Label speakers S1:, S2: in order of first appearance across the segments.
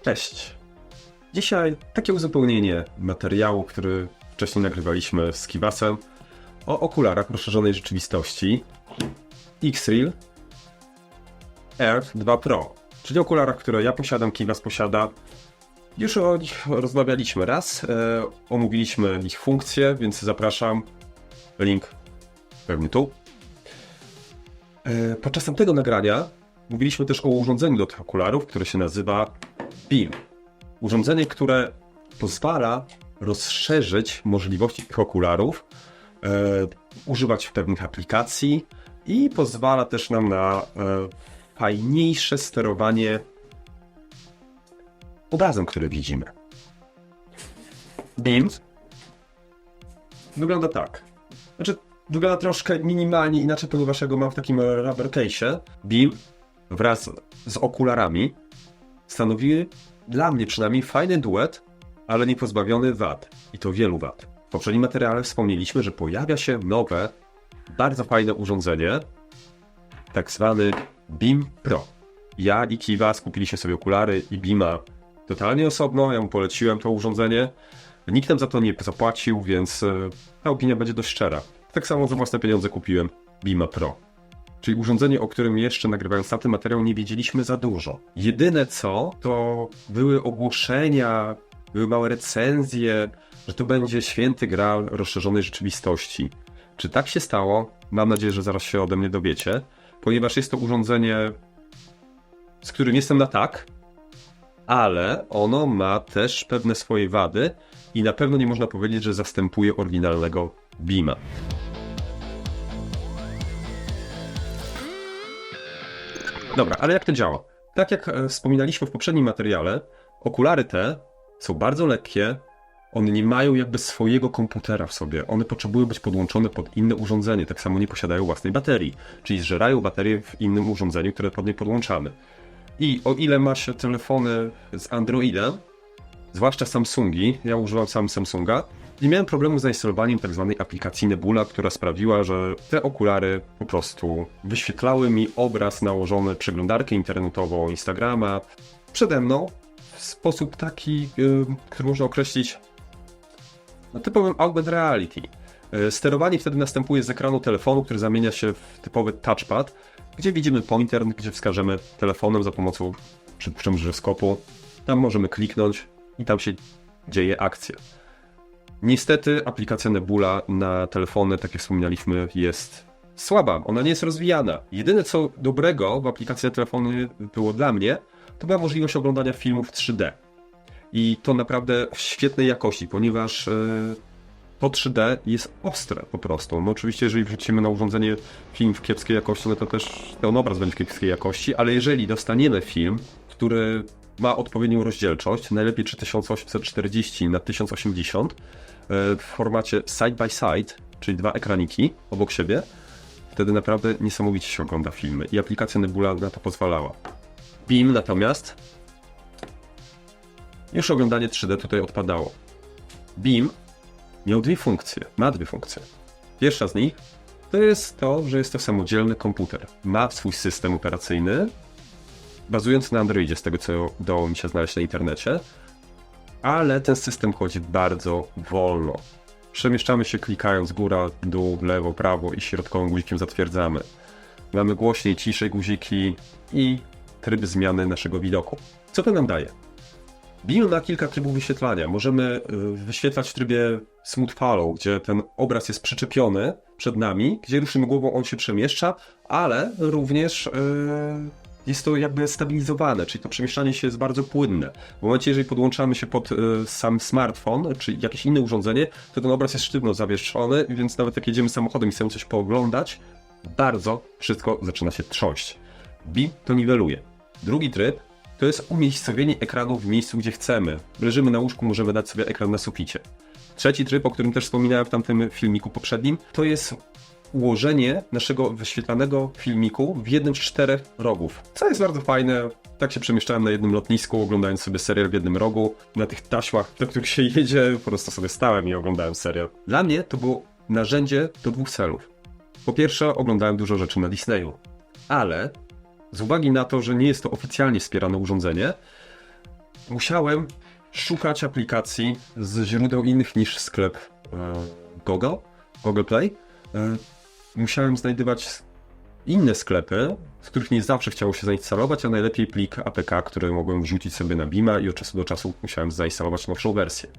S1: Cześć. Dzisiaj takie uzupełnienie materiału, który wcześniej nagrywaliśmy z Kivasem o okularach rozszerzonej rzeczywistości X-Real Air 2 Pro, czyli okularach, które ja posiadam, Kivas posiada. Już o nich rozmawialiśmy raz, omówiliśmy ich funkcje, więc zapraszam. Link pewnie tu. Podczas tamtego nagrania mówiliśmy też o urządzeniu do tych okularów, które się nazywa Beam. Urządzenie, które pozwala rozszerzyć możliwości tych okularów, używać pewnych aplikacji i pozwala też nam na fajniejsze sterowanie obrazem, który widzimy. Beam wygląda tak. Znaczy, wygląda troszkę minimalnie inaczej, ponieważ ja go mam w takim rubber case'ie. Beam wraz z okularami stanowiły dla mnie przynajmniej fajny duet, ale nie pozbawiony wad. I to wielu wad. W poprzednim materiale wspomnieliśmy, że pojawia się nowe, bardzo fajne urządzenie, tak zwany Beam Pro. Ja i Kivas kupiliśmy sobie okulary i Beama totalnie osobno. Ja mu poleciłem to urządzenie. Nikt nam za to nie zapłacił, więc ta opinia będzie dość szczera. Tak samo za własne pieniądze kupiłem Beama Pro. Czyli urządzenie, o którym jeszcze nagrywając tamten materiał nie wiedzieliśmy za dużo. Jedyne co, to były ogłoszenia, były małe recenzje, że to będzie święty graal rozszerzonej rzeczywistości. Czy tak się stało? Mam nadzieję, że zaraz się ode mnie dowiecie, ponieważ jest to urządzenie, z którym jestem na tak, ale ono ma też pewne swoje wady i na pewno nie można powiedzieć, że zastępuje oryginalnego Beama. Dobra, ale jak to działa? Tak jak wspominaliśmy w poprzednim materiale, okulary te są bardzo lekkie, one nie mają jakby swojego komputera w sobie, one potrzebują być podłączone pod inne urządzenie, tak samo nie posiadają własnej baterii, czyli zżerają baterię w innym urządzeniu, które pod nie podłączamy. I o ile ma się telefony z Androidem, zwłaszcza Samsungi, ja używam sam Samsunga, nie miałem problemu z zainstalowaniem tzw. aplikacji Nebula, która sprawiła, że te okulary po prostu wyświetlały mi obraz nałożony, przeglądarkę internetową, Instagrama przede mną w sposób taki, który można określić typowym augmented reality. Sterowanie wtedy następuje z ekranu telefonu, który zamienia się w typowy touchpad, gdzie widzimy pointer, gdzie wskażemy telefonem za pomocą, przypuszczam, żyroskopu. Tam możemy kliknąć i tam się dzieje akcja. Niestety aplikacja Nebula na telefony, tak jak wspominaliśmy, jest słaba. Ona nie jest rozwijana. Jedyne co dobrego w aplikacji na telefony było dla mnie, to była możliwość oglądania filmów 3D. I to naprawdę w świetnej jakości, ponieważ to 3D jest ostre po prostu. No oczywiście, jeżeli wrzucimy na urządzenie film w kiepskiej jakości, no to też ten obraz będzie w kiepskiej jakości, ale jeżeli dostaniemy film, który ma odpowiednią rozdzielczość, najlepiej 3840 na 1080 w formacie side by side, czyli dwa ekraniki obok siebie, wtedy naprawdę niesamowicie się ogląda filmy i aplikacja Nebula na to pozwalała. Beam natomiast już oglądanie 3D tutaj odpadało. Beam miał ma dwie funkcje. Pierwsza z nich to jest to, że jest to samodzielny komputer. Ma swój system operacyjny, bazujący na Androidzie, z tego co udało mi się znaleźć na internecie, ale ten system chodzi bardzo wolno. Przemieszczamy się klikając góra, dół, lewo, prawo i środkowym guzikiem zatwierdzamy. Mamy głośniej, ciszej guziki i tryby zmiany naszego widoku. Co to nam daje? Beam ma kilka trybów wyświetlania. Możemy wyświetlać w trybie Smooth Follow, gdzie ten obraz jest przyczepiony przed nami, gdzie ruszymy głową, on się przemieszcza, ale również jest to jakby stabilizowane, czyli to przemieszczanie się jest bardzo płynne. W momencie, jeżeli podłączamy się pod sam smartfon, czy jakieś inne urządzenie, to ten obraz jest sztywno zawieszony, więc nawet jak jedziemy samochodem i chcemy coś pooglądać, bardzo wszystko zaczyna się trząść. Beam to niweluje. Drugi tryb to jest umiejscowienie ekranu w miejscu, gdzie chcemy. Leżymy na łóżku, możemy dać sobie ekran na suficie. Trzeci tryb, o którym też wspominałem w tamtym filmiku poprzednim, to jest ułożenie naszego wyświetlanego filmiku w jednym z 4 rogów. Co jest bardzo fajne. Tak się przemieszczałem na jednym lotnisku, oglądając sobie serial w jednym rogu. Na tych taśmach, do których się jedzie, po prostu sobie stałem i oglądałem serial. Dla mnie to było narzędzie do 2 celów. Po pierwsze, oglądałem dużo rzeczy na Disneyu, ale z uwagi na to, że nie jest to oficjalnie wspierane urządzenie, musiałem szukać aplikacji z źródeł innych niż sklep Google Play. Musiałem znajdywać inne sklepy, z których nie zawsze chciało się zainstalować, a najlepiej plik APK, który mogłem wrzucić sobie na Beama i od czasu do czasu musiałem zainstalować nowszą wersję.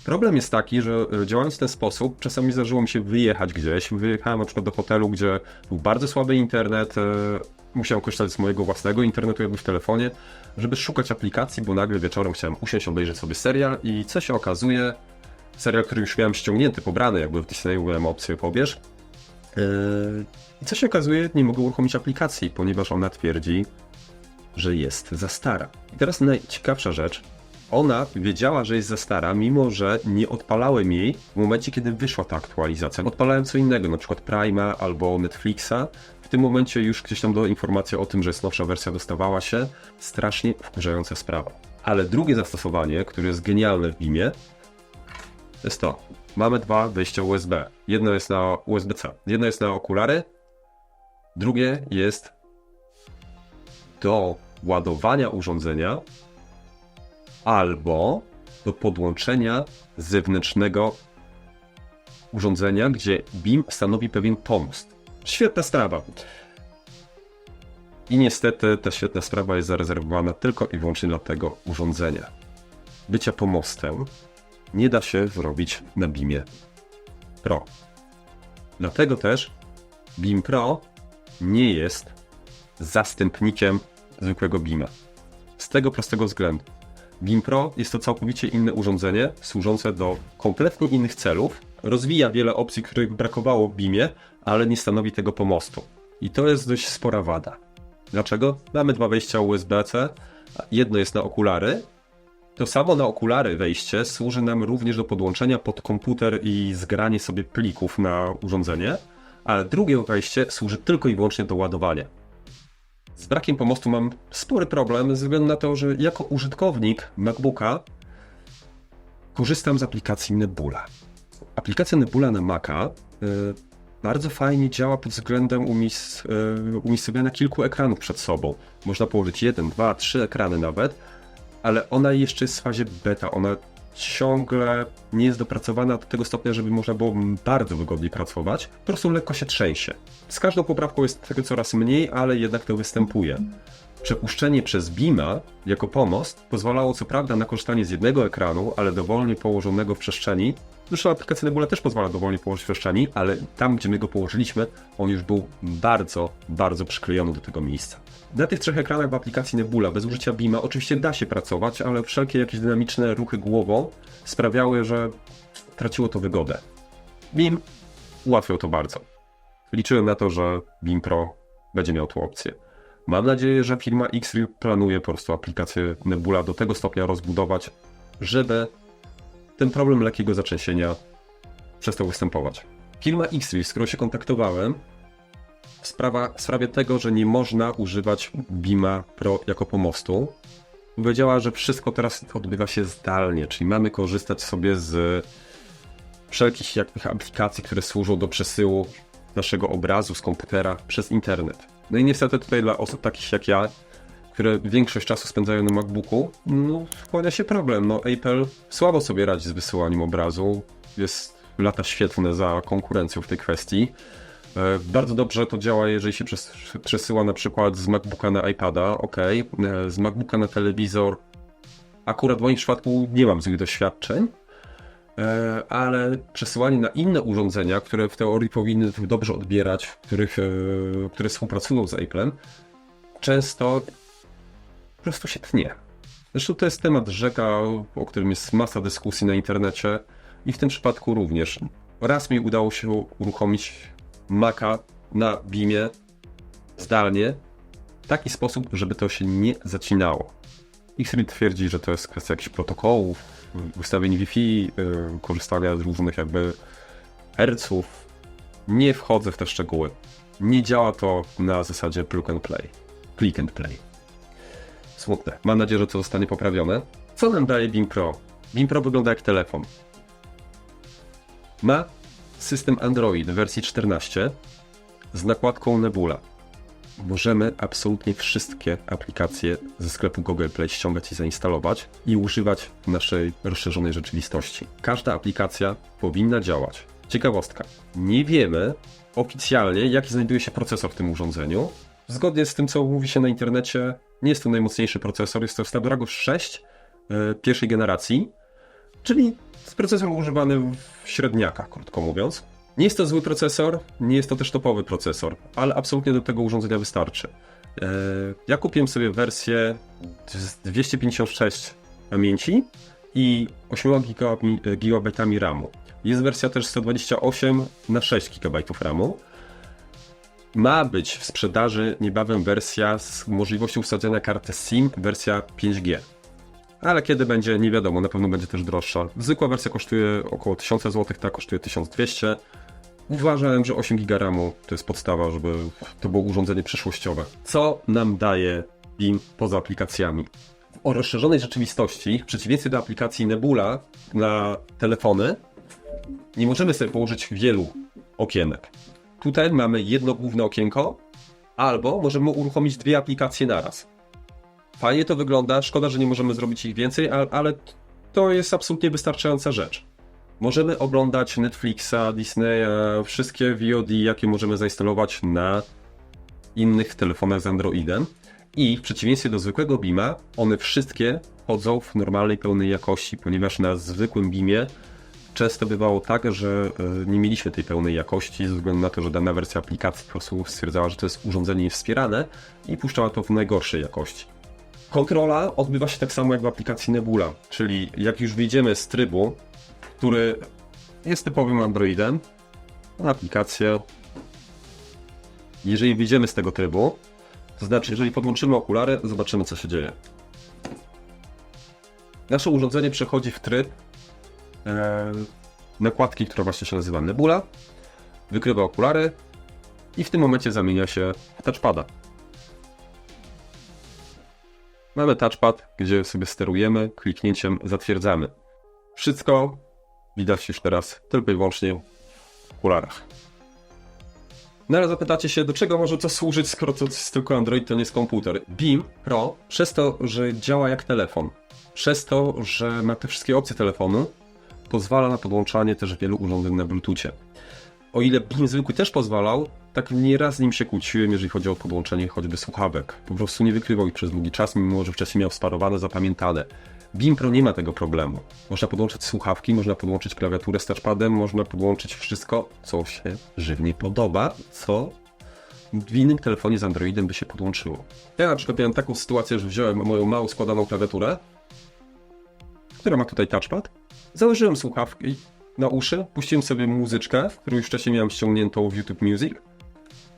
S1: Problem jest taki, że działając w ten sposób, czasami zdarzyło mi się wyjechać gdzieś. Wyjechałem na przykład do hotelu, gdzie był bardzo słaby internet, musiałem korzystać z mojego własnego internetu jakby w telefonie, żeby szukać aplikacji, bo nagle wieczorem chciałem usiąść, obejrzeć sobie serial i co się okazuje, serial, który już miałem ściągnięty, pobrany jakby w Disneyu, miałem opcję pobierz. I co się okazuje, nie mogę uruchomić aplikacji, ponieważ ona twierdzi, że jest za stara. I teraz najciekawsza rzecz. Ona wiedziała, że jest za stara, mimo że nie odpalałem jej w momencie, kiedy wyszła ta aktualizacja. Odpalałem co innego, na przykład Prime'a albo Netflixa. W tym momencie już gdzieś tam informacja o tym, że jest nowsza wersja dostawała się. Strasznie wkurzająca sprawa. Ale drugie zastosowanie, które jest genialne w Beamie, to jest to. Mamy dwa wyjścia USB. Jedno jest na USB-C, jedno jest na okulary, drugie jest do ładowania urządzenia albo do podłączenia zewnętrznego urządzenia, gdzie Beam stanowi pewien pomost. Świetna sprawa. I niestety ta świetna sprawa jest zarezerwowana tylko i wyłącznie dla tego urządzenia. Bycia pomostem nie da się zrobić na Beamie Pro. Dlatego też Beam Pro nie jest zastępnikiem zwykłego Beama. Z tego prostego względu. Beam Pro jest to całkowicie inne urządzenie, służące do kompletnie innych celów. Rozwija wiele opcji, których brakowało w Beamie, ale nie stanowi tego pomostu. I to jest dość spora wada. Dlaczego? Mamy dwa wejścia USB-C, jedno jest na okulary. To samo na okulary wejście służy nam również do podłączenia pod komputer i zgranie sobie plików na urządzenie, ale drugie wejście służy tylko i wyłącznie do ładowania. Z brakiem pomostu mam spory problem, ze względu na to, że jako użytkownik MacBooka korzystam z aplikacji Nebula. Aplikacja Nebula na Maca bardzo fajnie działa pod względem umiejscowienia kilku ekranów przed sobą. Można położyć 1, 2, 3 ekrany nawet, ale ona jeszcze jest w fazie beta. Ona ciągle nie jest dopracowana do tego stopnia, żeby można było bardzo wygodnie pracować. Po prostu lekko się trzęsie. Z każdą poprawką jest tego coraz mniej, ale jednak to występuje. Przepuszczenie przez Beama jako pomost pozwalało co prawda na korzystanie z jednego ekranu, ale dowolnie położonego w przestrzeni. Zresztą aplikacja Nebula też pozwala dowolnie położyć w przestrzeni, ale tam, gdzie my go położyliśmy, on już był bardzo, bardzo przyklejony do tego miejsca. Na tych trzech ekranach w aplikacji Nebula bez użycia Beama oczywiście da się pracować, ale wszelkie jakieś dynamiczne ruchy głową sprawiały, że traciło to wygodę. Beam ułatwiał to bardzo. Liczyłem na to, że Beam Pro będzie miał tu opcję. Mam nadzieję, że firma Xreal planuje po prostu aplikację Nebula do tego stopnia rozbudować, żeby ten problem lekkiego zatrzęsienia przestał występować. Firma Xreal, z którą się kontaktowałem, w sprawie tego, że nie można używać Beama Pro jako pomostu, powiedziała, że wszystko teraz odbywa się zdalnie, czyli mamy korzystać sobie z wszelkich jakich aplikacji, które służą do przesyłu naszego obrazu z komputera przez internet. No i niestety tutaj dla osób takich jak ja, które większość czasu spędzają na MacBooku, no pojawia się problem. No Apple słabo sobie radzi z wysyłaniem obrazu, jest lata świetlne za konkurencją w tej kwestii. Bardzo dobrze to działa, jeżeli się przesyła na przykład z MacBooka na iPada, ok, z MacBooka na telewizor. Akurat w moim przypadku nie mam złych doświadczeń, ale przesyłanie na inne urządzenia, które w teorii powinny dobrze odbierać, które współpracują z Apple'em, często po prostu się tnie. Zresztą to jest temat rzeka, o którym jest masa dyskusji na internecie i w tym przypadku również. Raz mi udało się uruchomić Maca na Beamie zdalnie w taki sposób, żeby to się nie zacinało. Xreal twierdzi, że to jest kwestia jakichś protokołów, ustawień Wi-Fi, korzystania z różnych jakby herców. Nie wchodzę w te szczegóły. Nie działa to na zasadzie plug and play. Click and play. Smutne. Mam nadzieję, że to zostanie poprawione. Co nam daje Beam Pro? Beam Pro wygląda jak telefon. Ma system Android w wersji 14 z nakładką Nebula. możemy absolutnie wszystkie aplikacje ze sklepu Google Play ściągać i zainstalować i używać w naszej rozszerzonej rzeczywistości. Każda aplikacja powinna działać. Ciekawostka. Nie wiemy oficjalnie, jaki znajduje się procesor w tym urządzeniu. Zgodnie z tym, co mówi się na internecie, nie jest to najmocniejszy procesor, jest to Snapdragon 6 pierwszej generacji, czyli procesor używany w średniakach, krótko mówiąc. Nie jest to zły procesor, nie jest to też topowy procesor, ale absolutnie do tego urządzenia wystarczy. Ja kupiłem sobie wersję z 256 pamięci i 8 GB RAMu. Jest wersja też 128 na 6 GB RAMu. Ma być w sprzedaży niebawem wersja z możliwością wsadzenia karty SIM, wersja 5G. Ale kiedy będzie, nie wiadomo, na pewno będzie też droższa. Zwykła wersja kosztuje około 1000 zł, ta kosztuje 1200. Uważałem, że 8 GB RAMu to jest podstawa, żeby to było urządzenie przyszłościowe. Co nam daje BIM poza aplikacjami? O rozszerzonej rzeczywistości, w przeciwieństwie do aplikacji Nebula na telefony, nie możemy sobie położyć wielu okienek. Tutaj mamy jedno główne okienko, albo możemy uruchomić dwie aplikacje naraz. Fajnie to wygląda, szkoda, że nie możemy zrobić ich więcej, ale to jest absolutnie wystarczająca rzecz. Możemy oglądać Netflixa, Disneya, wszystkie VOD, jakie możemy zainstalować na innych telefonach z Androidem. I w przeciwieństwie do zwykłego Beama, one wszystkie chodzą w normalnej, pełnej jakości, ponieważ na zwykłym Beamie często bywało tak, że nie mieliśmy tej pełnej jakości ze względu na to, że dana wersja aplikacji po prostu stwierdzała, że to jest urządzenie niewspierane i puszczała to w najgorszej jakości. Kontrola odbywa się tak samo jak w aplikacji Nebula, czyli jak już wyjdziemy z trybu, który jest typowym Androidem, na aplikację, jeżeli wyjdziemy z tego trybu, to znaczy, jeżeli podłączymy okulary, zobaczymy, co się dzieje. Nasze urządzenie przechodzi w tryb nakładki, która właśnie się nazywa Nebula, wykrywa okulary i w tym momencie zamienia się w touchpada. Mamy touchpad, gdzie sobie sterujemy, kliknięciem zatwierdzamy. Wszystko widać już teraz tylko i wyłącznie w okularach. No ale zapytacie się, do czego może to służyć, skoro to jest tylko Android, to nie jest komputer. Beam Pro, przez to, że działa jak telefon, przez to, że ma te wszystkie opcje telefonu, pozwala na podłączanie też wielu urządzeń na Bluetoothie. O ile Beam zwykły też pozwalał, tak nieraz z nim się kłóciłem, jeżeli chodzi o podłączenie choćby słuchawek. Po prostu nie wykrywał ich przez długi czas, mimo że wcześniej miał sparowane, zapamiętane. Beam Pro nie ma tego problemu. Można podłączyć słuchawki, można podłączyć klawiaturę z touchpadem, można podłączyć wszystko, co się żywnie podoba, co w innym telefonie z Androidem by się podłączyło. Ja na przykład miałem taką sytuację, że wziąłem moją małą składaną klawiaturę, która ma tutaj touchpad, założyłem słuchawki na uszy, puściłem sobie muzyczkę, którą już wcześniej miałem ściągniętą w YouTube Music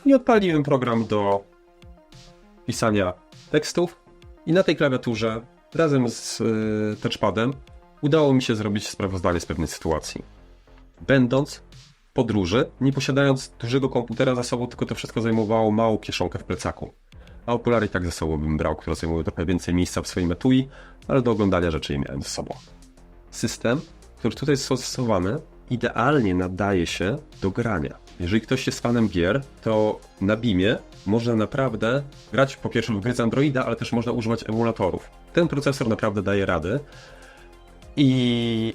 S1: i odpaliłem program do pisania tekstów i na tej klawiaturze razem z touchpadem udało mi się zrobić sprawozdanie z pewnej sytuacji. Będąc w podróży, nie posiadając dużego komputera za sobą, tylko to wszystko zajmowało małą kieszonkę w plecaku. A okulary i tak ze sobą bym brał, które zajmują trochę więcej miejsca w swoim etui, ale do oglądania rzeczy je miałem ze sobą. System, który tutaj jest stosowany, idealnie nadaje się do grania. Jeżeli ktoś jest fanem gier, to na Beamie można naprawdę grać po pierwsze w gry z Androida, ale też można używać emulatorów. Ten procesor naprawdę daje radę i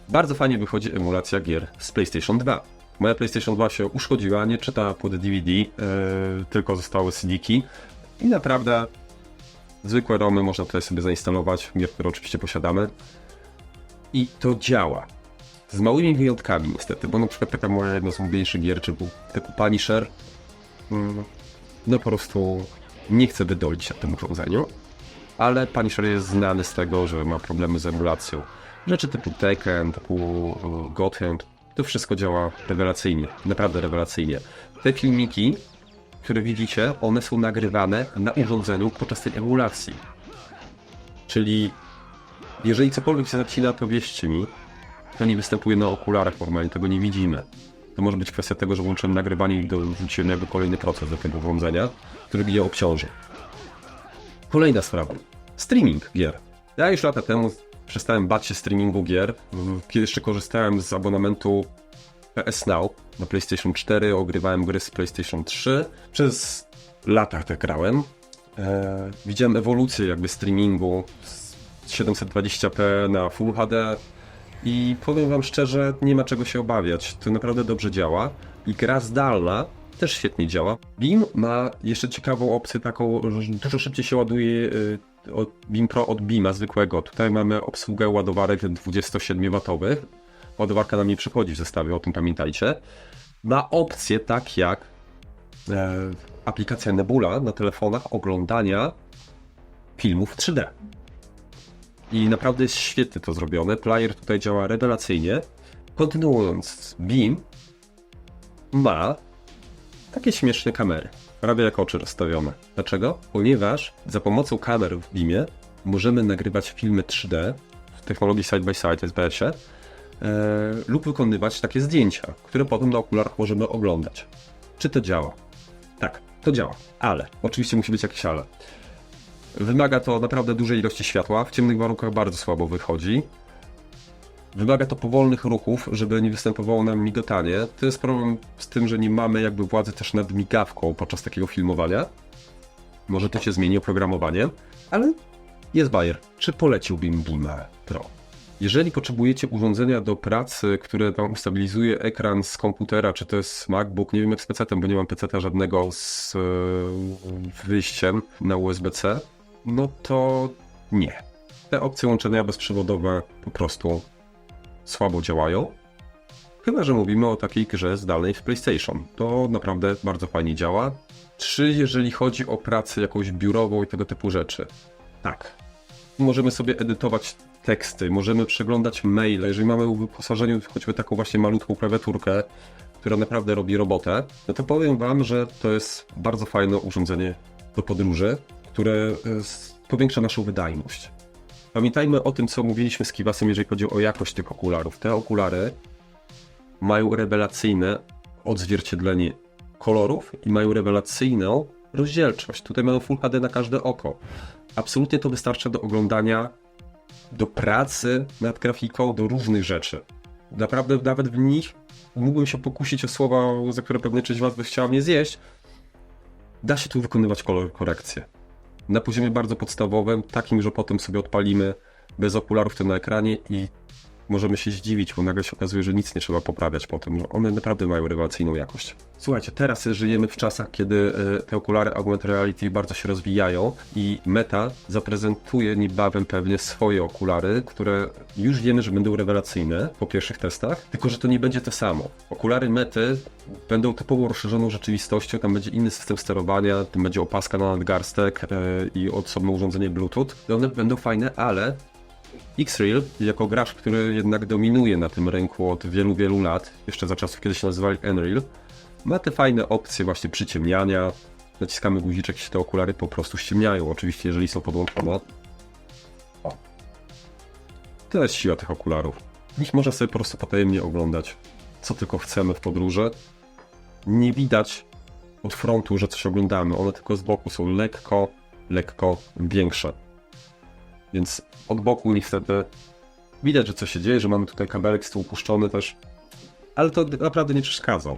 S1: bardzo fajnie wychodzi emulacja gier z PlayStation 2. Moja PlayStation 2 się uszkodziła, nie czyta pod DVD, tylko zostały CD-ki i naprawdę zwykłe ROMy można tutaj sobie zainstalować, gier, które oczywiście posiadamy i to działa. Z małymi wyjątkami niestety, bo na przykład taka moja jedna z ulubieńszych gier, typu Punisher, no po prostu nie chcę wydolić na tym urządzeniu, ale Punisher jest znany z tego, że ma problemy z emulacją. Rzeczy typu Tekken, typu God Hand, to wszystko działa rewelacyjnie, naprawdę rewelacyjnie. Te filmiki, które widzicie, one są nagrywane na urządzeniu podczas tej emulacji. Czyli jeżeli cokolwiek się zacina, to wierzcie mi, to nie występuje na okularach normalnie, tego nie widzimy. To może być kwestia tego, że włączyłem nagrywanie i dorzuciłem jakby kolejny proces do tego urządzenia, który mnie obciąży. Kolejna sprawa. Streaming gier. Ja już lata temu przestałem bać się streamingu gier. Kiedy jeszcze korzystałem z abonamentu PS Now na PlayStation 4, ogrywałem gry z PlayStation 3. Przez latach tak grałem. Widziałem ewolucję jakby streamingu z 720p na Full HD i powiem wam szczerze, nie ma czego się obawiać. To naprawdę dobrze działa i gra zdalna też świetnie działa. Beam ma jeszcze ciekawą opcję taką, że dużo szybciej się ładuje Beam Pro od Beama zwykłego. Tutaj mamy obsługę ładowarek 27W. Ładowarka nam nie przychodzi w zestawie, o tym pamiętajcie. Ma opcję tak jak aplikacja Nebula na telefonach oglądania filmów 3D. I naprawdę jest świetnie to zrobione. Player tutaj działa rewelacyjnie. Kontynuując, Beam ma takie śmieszne kamery. Prawie jak oczy rozstawione. Dlaczego? Ponieważ za pomocą kamer w Beamie możemy nagrywać filmy 3D w technologii side-by-side SBS-ie lub wykonywać takie zdjęcia, które potem na okularach możemy oglądać. Czy to działa? Tak, to działa, ale oczywiście musi być jakieś ale. Wymaga to naprawdę dużej ilości światła, w ciemnych warunkach bardzo słabo wychodzi. Wymaga to powolnych ruchów, żeby nie występowało nam migotanie. To jest problem z tym, że nie mamy jakby władzy też nad migawką podczas takiego filmowania. Może to się zmieni oprogramowanie, ale jest bajer. Czy poleciłbym Beama Pro? Jeżeli potrzebujecie urządzenia do pracy, które wam ustabilizuje ekran z komputera, czy to jest MacBook, nie wiem jak z PC-tem, bo nie mam PC-ta żadnego z wyjściem na USB-C, no to nie. Te opcje łączenia bezprzewodowe po prostu słabo działają. Chyba że mówimy o takiej grze zdalnej w PlayStation. To naprawdę bardzo fajnie działa. Czy jeżeli chodzi o pracę jakąś biurową i tego typu rzeczy? Tak. Możemy sobie edytować teksty, możemy przeglądać maile. Jeżeli mamy w wyposażeniu choćby taką właśnie malutką klawiaturkę, która naprawdę robi robotę, no to powiem wam, że to jest bardzo fajne urządzenie do podróży, które powiększa naszą wydajność. Pamiętajmy o tym, co mówiliśmy z Kiwasem, jeżeli chodzi o jakość tych okularów. Te okulary mają rewelacyjne odzwierciedlenie kolorów i mają rewelacyjną rozdzielczość. Tutaj mamy Full HD na każde oko. Absolutnie to wystarcza do oglądania, do pracy nad grafiką, do różnych rzeczy. Naprawdę nawet w nich mógłbym się pokusić o słowa, za które pewnie część was by chciała mnie zjeść. Da się tu wykonywać kolor korekcję. Na poziomie bardzo podstawowym, takim, że potem sobie odpalimy bez okularów to na ekranie i możemy się zdziwić, bo nagle się okazuje, że nic nie trzeba poprawiać potem, że one naprawdę mają rewelacyjną jakość. Słuchajcie, teraz żyjemy w czasach, kiedy te okulary augmented reality bardzo się rozwijają i Meta zaprezentuje niebawem pewnie swoje okulary, które już wiemy, że będą rewelacyjne po pierwszych testach, tylko że to nie będzie to samo. Okulary Mety będą typowo rozszerzoną rzeczywistością, tam będzie inny system sterowania, tam będzie opaska na nadgarstek i osobne urządzenie Bluetooth. One będą fajne, ale X-Real, jako gracz, który jednak dominuje na tym rynku od wielu, wielu lat, jeszcze za czasów, kiedy się nazywali Nreal, ma te fajne opcje właśnie przyciemniania. Naciskamy guziczek i się te okulary po prostu ściemniają, oczywiście jeżeli są podłączone. O. To jest siła tych okularów. W nich można sobie po prostu potajemnie oglądać, co tylko chcemy w podróży. Nie widać od frontu, że coś oglądamy, one tylko z boku są lekko większe. Więc od boku niestety widać, że coś się dzieje, że mamy tutaj kabelek z tyłu puszczony też, ale to naprawdę nie przeszkadza.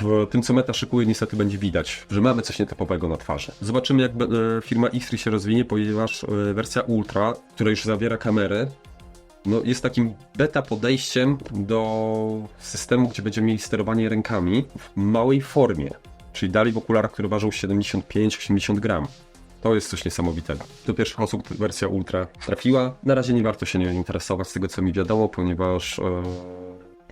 S1: W tym, co Meta szykuje, niestety będzie widać, że mamy coś nietypowego na twarzy. Zobaczymy, jak firma X3 się rozwinie, ponieważ wersja Ultra, która już zawiera kamery, no jest takim beta podejściem do systemu, gdzie będziemy mieli sterowanie rękami w małej formie, czyli dalej w okularach, które ważą 75-80 gram. To jest coś niesamowitego. Do pierwszych osób wersja Ultra trafiła. Na razie nie warto się nią interesować z tego, co mi wiadomo, ponieważ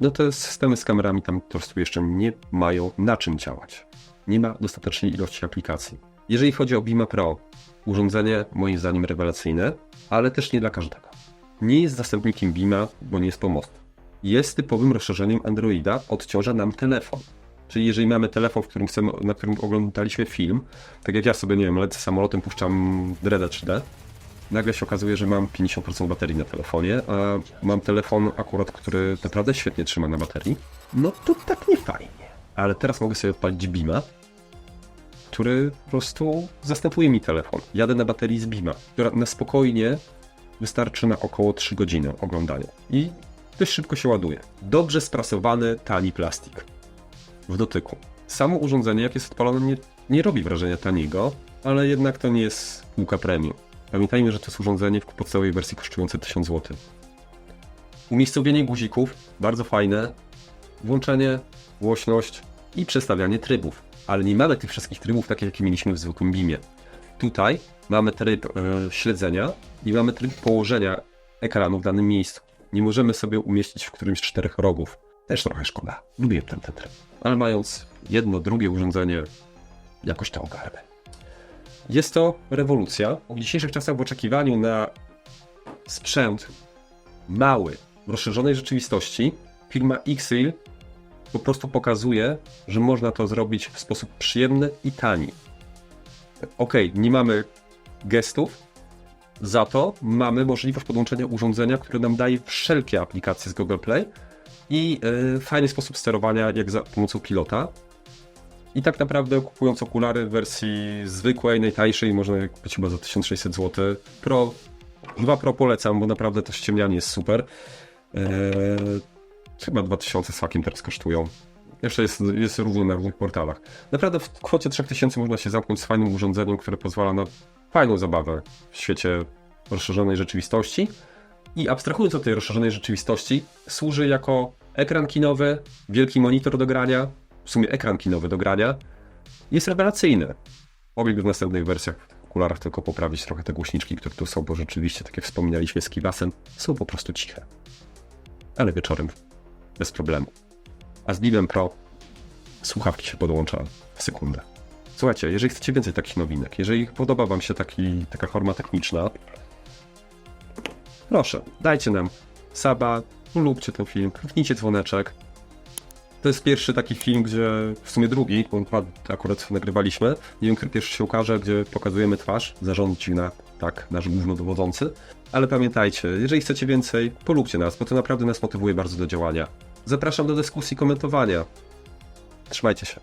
S1: no te systemy z kamerami tam po prostu jeszcze nie mają na czym działać. Nie ma dostatecznej ilości aplikacji. Jeżeli chodzi o Beama Pro, urządzenie moim zdaniem rewelacyjne, ale też nie dla każdego. Nie jest zastępnikiem Beama, bo nie jest to most. Jest typowym rozszerzeniem Androida, odciąża nam telefon. Czyli jeżeli mamy telefon, na którym oglądaliśmy film, tak jak ja sobie, nie wiem, lecę samolotem, puszczam Dreada 3D, nagle się okazuje, że mam 50% baterii na telefonie, a mam telefon akurat, który naprawdę świetnie trzyma na baterii, no to tak nie fajnie. Ale teraz mogę sobie odpalić Beama, który po prostu zastępuje mi telefon. Jadę na baterii z Beama, która na spokojnie wystarczy na około 3 godziny oglądania. I dość szybko się ładuje. Dobrze sprasowany, tani plastik w dotyku. samo urządzenie, jak jest odpalone, nie robi wrażenia taniego, ale jednak to nie jest półka premium. Pamiętajmy, że to jest urządzenie w podstawowej wersji kosztujące 1000 zł. Umiejscowienie guzików, bardzo fajne. Włączenie, głośność i przestawianie trybów. Ale nie mamy tych wszystkich trybów, takie jakie mieliśmy w zwykłym BIM-ie. Tutaj mamy tryb śledzenia i mamy tryb położenia ekranu w danym miejscu. Nie możemy sobie umieścić w którymś z 4 rogów. Też trochę szkoda. Lubię ten tryb. Ale mając jedno, drugie urządzenie, jakoś to ogarnę. Jest to rewolucja. W dzisiejszych czasach w oczekiwaniu na sprzęt mały, w rozszerzonej rzeczywistości, firma Xreal po prostu pokazuje, że można to zrobić w sposób przyjemny i tani. Okej, nie mamy gestów, za to mamy możliwość podłączenia urządzenia, które nam daje wszelkie aplikacje z Google Play i fajny sposób sterowania jak za pomocą pilota. I tak naprawdę kupując okulary w wersji zwykłej, najtańszej, można kupić chyba za 1600 zł. Dwa Pro polecam, bo naprawdę to ściemnianie jest super. Chyba 2000 z hakiem teraz kosztują. Jeszcze jest równie na różnych portalach. Naprawdę w kwocie 3000 można się zamknąć z fajnym urządzeniem, które pozwala na fajną zabawę w świecie rozszerzonej rzeczywistości. I abstrahując od tej rozszerzonej rzeczywistości, służy jako ekran kinowy, wielki monitor do grania, w sumie ekran kinowy do grania. Jest rewelacyjny. Mogliby w następnych wersjach w okularach tylko poprawić trochę te głośniczki, które tu są, bo rzeczywiście, tak jak wspomnieliśmy z Kivasem, są po prostu ciche. Ale wieczorem bez problemu. A z BIM Pro słuchawki się podłącza w sekundę. Słuchajcie, jeżeli chcecie więcej takich nowinek, jeżeli podoba wam się taka forma techniczna, proszę, dajcie nam suba, lubcie ten film, kliknijcie dzwoneczek. To jest pierwszy taki film, gdzie, w sumie drugi, bo akurat nagrywaliśmy, nie wiem, kiedy pierwszy się ukaże, gdzie pokazujemy twarz, zarządzi nasz głównodowodzący. Ale pamiętajcie, jeżeli chcecie więcej, polubcie nas, bo to naprawdę nas motywuje bardzo do działania. Zapraszam do dyskusji, komentowania. Trzymajcie się.